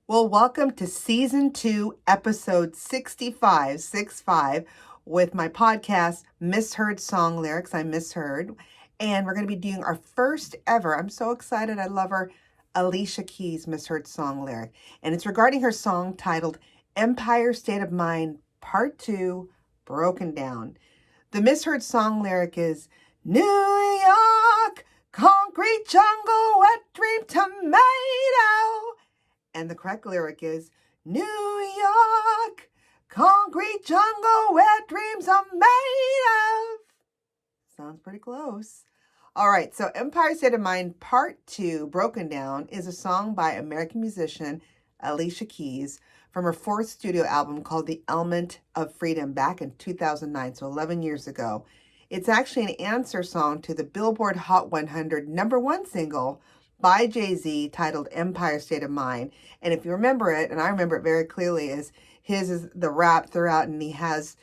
Well, welcome to season 2, episode 65, with my podcast, Misheard Song Lyrics. I'm Misheard. And we're going to be doing our first ever, I'm so excited, I love her, Alicia Keys Misheard Song Lyric. And it's regarding her song titled Empire State of Mind, Part 2, Broken Down. The misheard song lyric is New York, concrete jungle, wet dream tomato. And the correct lyric is New York, concrete jungle, where dreams are made of. Sounds pretty close. All right, so Empire State of Mind Part 2, Broken Down, is a song by American musician Alicia Keys from her fourth studio album called The Element of Freedom back in 2009, so 11 years ago. It's actually an answer song to the Billboard Hot 100 #1 single by Jay-Z titled Empire State of Mind. And if you remember it, and I remember it very clearly, is his is the rap throughout, and he has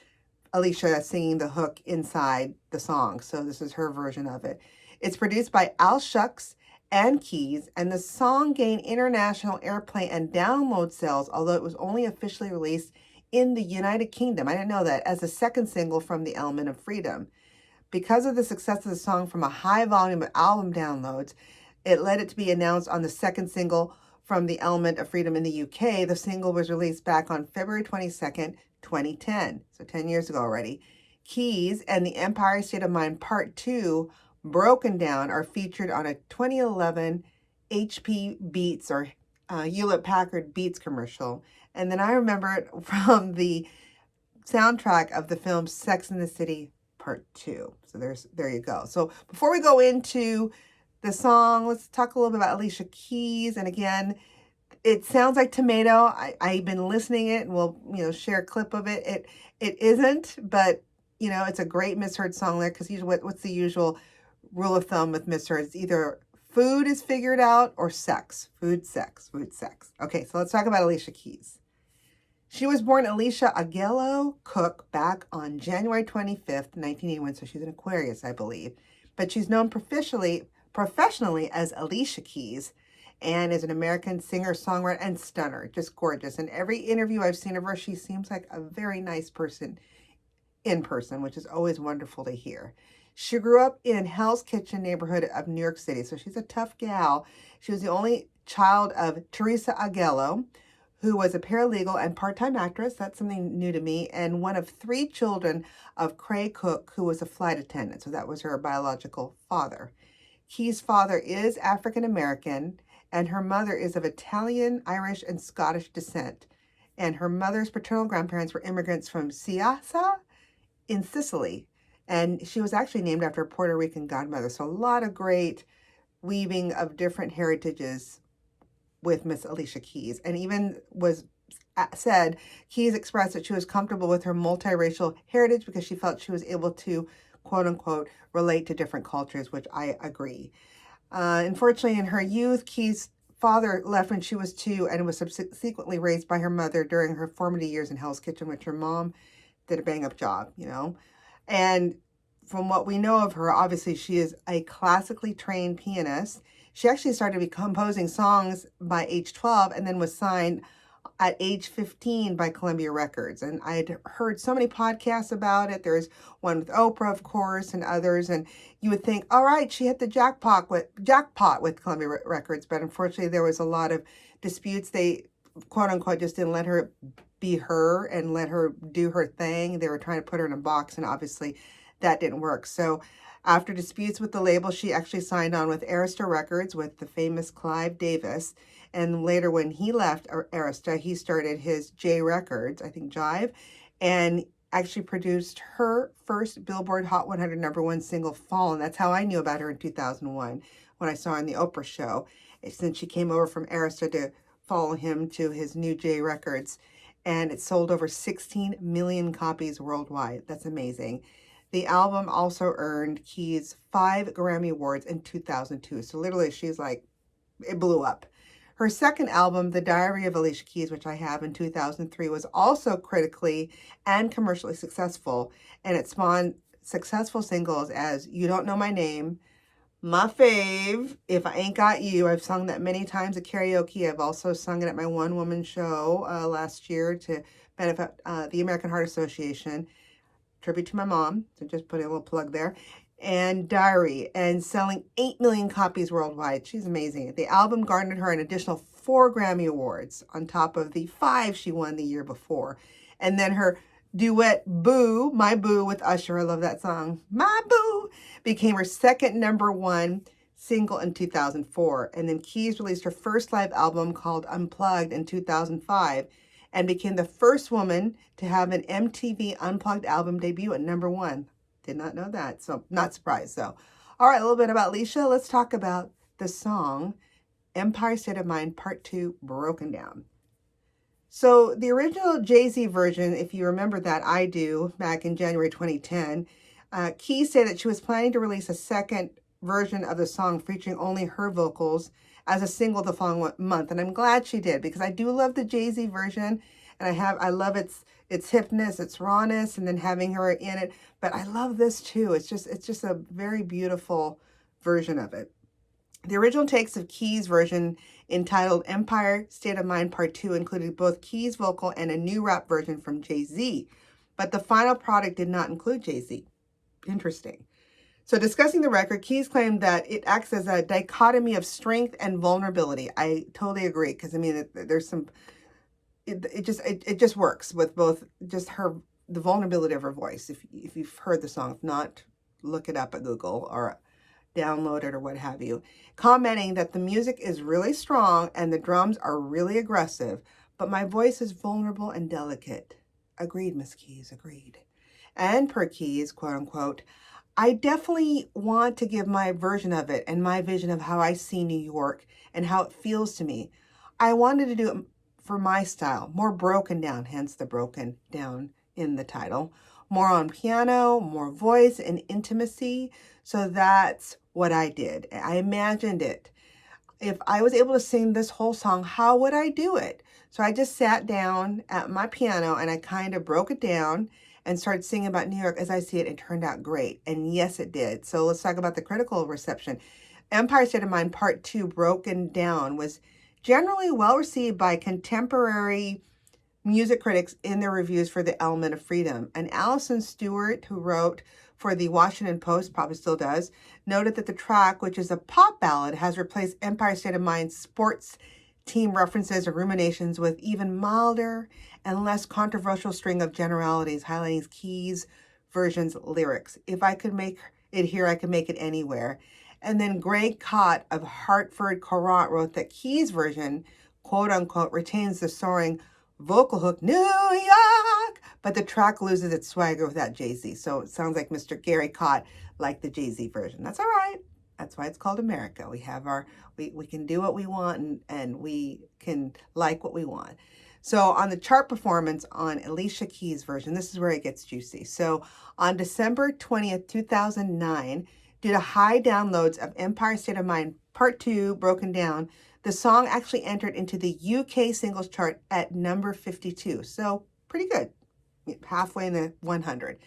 Alicia singing the hook inside the song. So this is her version of it. It's produced by Al Shucks and Keys, and the song gained international airplay and download sales, although it was only officially released in the United Kingdom. I didn't know that, as a second single from The Element of Freedom. Because of the success of the song from a high volume of album downloads, it led it to be announced on the second single from The Element of Freedom in the UK. The single was released back on February 22nd, 2010, so 10 years ago already. Keys and the Empire State of Mind Part 2, Broken Down, are featured on a 2011 HP Beats or Hewlett-Packard Beats commercial. And then I remember it from the soundtrack of the film Sex and the City Part 2. So there you go. So before we go into the song, let's talk a little bit about Alicia Keys. And again, it sounds like tomato. I've been listening it, and we'll share a clip of it. It isn't, but it's a great misheard song lyric, because usually what's the usual rule of thumb with misheard? It's either food is figured out or sex. Food, sex, food, sex. Okay, so let's talk about Alicia Keys. She was born Alicia Aguelo Cook back on January 25th, 1981, so she's an Aquarius, I believe. But she's known professionally as Alicia Keys, and is an American singer, songwriter, and stunner. Just gorgeous. In every interview I've seen of her, she seems like a very nice person in person, which is always wonderful to hear. She grew up in Hell's Kitchen neighborhood of New York City, so she's a tough gal. She was the only child of Teresa Aguelo, who was a paralegal and part-time actress. That's something new to me. And one of 3 children of Craig Cook, who was a flight attendant. So that was her biological father. Keys' father is African American, and her mother is of Italian, Irish, and Scottish descent. And her mother's paternal grandparents were immigrants from Ciassa in Sicily. And she was actually named after a Puerto Rican godmother. So a lot of great weaving of different heritages with Miss Alicia Keys. And even was said, Keys expressed that she was comfortable with her multiracial heritage because she felt she was able to, quote unquote, relate to different cultures, which I agree. Unfortunately, in her youth, Keys' father left when she was 2 and was subsequently raised by her mother during her formative years in Hell's Kitchen, which her mom did a bang-up job, And from what we know of her, obviously she is a classically trained pianist. She actually started composing songs by age 12 and then was signed at age 15 by Columbia Records. And I'd heard so many podcasts about it. There's one with Oprah, of course, and others. And you would think, all right, she hit the jackpot with Columbia Records. But unfortunately, there was a lot of disputes. They, quote unquote, just didn't let her be her and let her do her thing. They were trying to put her in a box, and obviously that didn't work. So after disputes with the label, she actually signed on with Arista Records with the famous Clive Davis. And later, when he left Arista, he started his J Records, I think Jive, and actually produced her first Billboard Hot 100 #1 single, Fallen. That's how I knew about her in 2001 when I saw her on the Oprah show, since she came over from Arista to follow him to his new J Records. And it sold over 16 million copies worldwide. That's amazing. The album also earned Keys 5 Grammy Awards in 2002. So literally, she's like, it blew up. Her second album, The Diary of Alicia Keys, which I have in 2003, was also critically and commercially successful. And it spawned successful singles as You Don't Know My Name, My fave, If I Ain't Got You. I've sung that many times at karaoke. I've also sung it at my one-woman show last year to benefit the American Heart Association. Tribute to my mom, so just putting a little plug there. And Diary, and selling 8 million copies worldwide. She's amazing. The album garnered her an additional 4 Grammy Awards on top of the 5 she won the year before. And then her duet Boo, My Boo with Usher, I love that song, My Boo, became her second #1 single in 2004. And then Keys released her first live album called Unplugged in 2005 and became the first woman to have an MTV Unplugged album debut at #1. Did not know that, so not surprised though. All right, a little bit about Alicia. Let's talk about the song Empire State of Mind Part 2 Broken Down. So the original Jay-Z version, if you remember that, I do, back in January 2010, Keys said that she was planning to release a second version of the song featuring only her vocals as a single the following month. And I'm glad she did, because I do love the Jay-Z version, and I love its hipness, its rawness, and then having her in it. But I love this too. It's just a very beautiful version of it. The original takes of Keys' version, entitled Empire State of Mind Part 2, included both Keys' vocal and a new rap version from Jay-Z. But the final product did not include Jay-Z. Interesting. So discussing the record, Keys claimed that it acts as a dichotomy of strength and vulnerability. I totally agree, because I mean, there's some, it just works with both just the vulnerability of her voice. If you've heard the song, if not, look it up at Google or download it or what have you, commenting that the music is really strong and the drums are really aggressive, but my voice is vulnerable and delicate. Agreed, Miss Keys, agreed. And per Keys, quote unquote, I definitely want to give my version of it and my vision of how I see New York and how it feels to me. I wanted to do it for my style, more broken down, hence the broken down in the title. More on piano, more voice and intimacy. So that's what I did. I imagined it. If I was able to sing this whole song, how would I do it? So I just sat down at my piano and I kind of broke it down and started singing about New York as I see it. It turned out great. And yes, it did. So let's talk about the critical reception. Empire State of Mind Part 2 Broken Down was generally well received by contemporary music critics in their reviews for The Element of Freedom. And Alison Stewart, who wrote for the Washington Post, probably still does, noted that the track, which is a pop ballad, has replaced Empire State of Mind's sports team references or ruminations with even milder and less controversial string of generalities, highlighting Keys' version's lyrics. If I could make it here, I could make it anywhere. And then Greg Cott of Hartford Courant wrote that Keys' version, quote unquote, retains the soaring vocal hook, New York, but the track loses its swagger without Jay-Z. So it sounds like Mr. Gary Cott liked the Jay-Z version. That's all right. That's why it's called America. We have we can do what we want, and we can like what we want. So on the chart performance on Alicia Keys' version, this is where it gets juicy. So on December 20th, 2009, due to high downloads of Empire State of Mind Part 2 Broken Down, the song actually entered into the UK singles chart at number 52. So pretty good, halfway in the 100.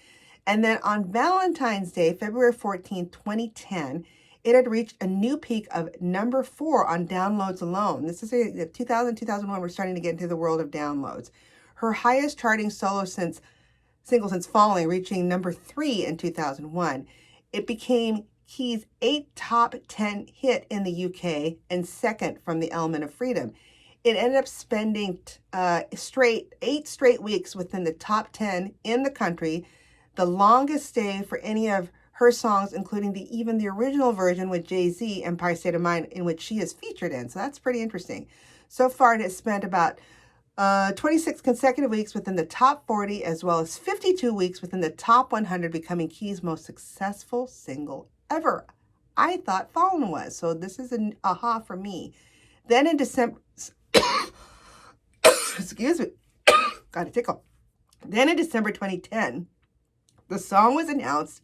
And then on Valentine's Day, February 14, 2010, it had reached a new peak of number 4 on downloads alone. This is 2001. We're starting to get into the world of downloads. Her highest charting single since Falling, reaching number 3 in 2001. It became Keys' 8th top 10 hit in the UK and second from The Element of Freedom. It ended up spending 8 straight weeks within the top 10 in the country, the longest stay for any of her songs, including even the original version with Jay-Z, Empire State of Mind, in which she is featured in. So that's pretty interesting. So far, it has spent about 26 consecutive weeks within the top 40, as well as 52 weeks within the top 100, becoming Keys' most successful single ever. I thought Fallen was. So this is an aha for me. Then in December, excuse me, got a tickle. Then in December 2010, the song was announced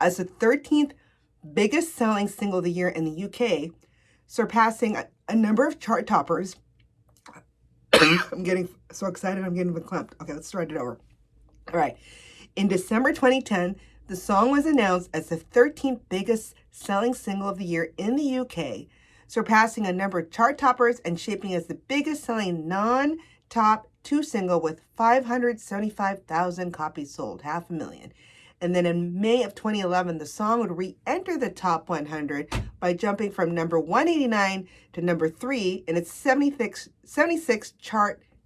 as the 13th biggest selling single of the year in the UK, surpassing a number of chart toppers. I'm getting so excited, I'm getting clamped. Okay, let's start it over. All right. In December 2010, The song was announced as the 13th biggest selling single of the year in the UK, surpassing a number of chart toppers and shaping as the biggest selling non-top 2 single with 575,000 copies sold, 500,000. And then in May of 2011, the song would re-enter the top 100 by jumping from number 189 to number 3 in its 76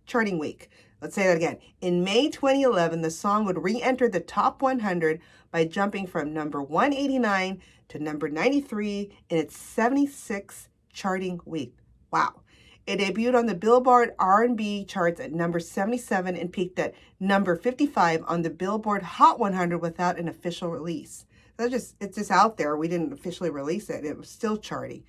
charting week. Let's say that again. In May 2011, the song would re-enter the top 100 by jumping from number 189 to number 93 in its 76 charting week. Wow. It debuted on the Billboard R&B charts at number 77 and peaked at number 55 on the Billboard Hot 100 without an official release. It's just out there. We didn't officially release it. It was still charting.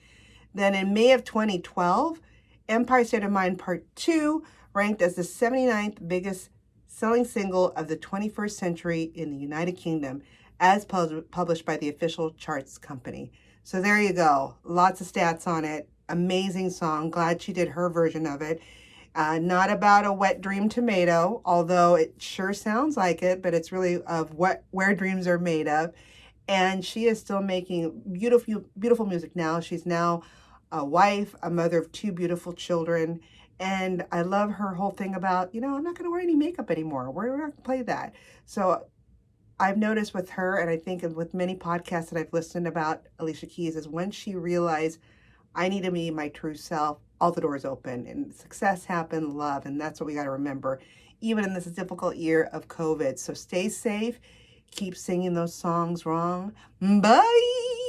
Then in May of 2012, Empire State of Mind Part 2 ranked as the 79th biggest selling single of the 21st century in the United Kingdom, as published by the official charts company. So there you go. Lots of stats on it. Amazing song. Glad she did her version of it. Not about a wet dream tomato, although it sure sounds like it, but it's really of where dreams are made of. And she is still making beautiful music now. She's now a wife, a mother of 2 beautiful children. And I love her whole thing about, I'm not going to wear any makeup anymore. We're not going to play that. So I've noticed with her, and I think with many podcasts that I've listened about Alicia Keys, is when she realized I need to be my true self, all the doors open and success happened, love. And that's what we got to remember, even in this difficult year of COVID. So stay safe. Keep singing those songs wrong. Bye.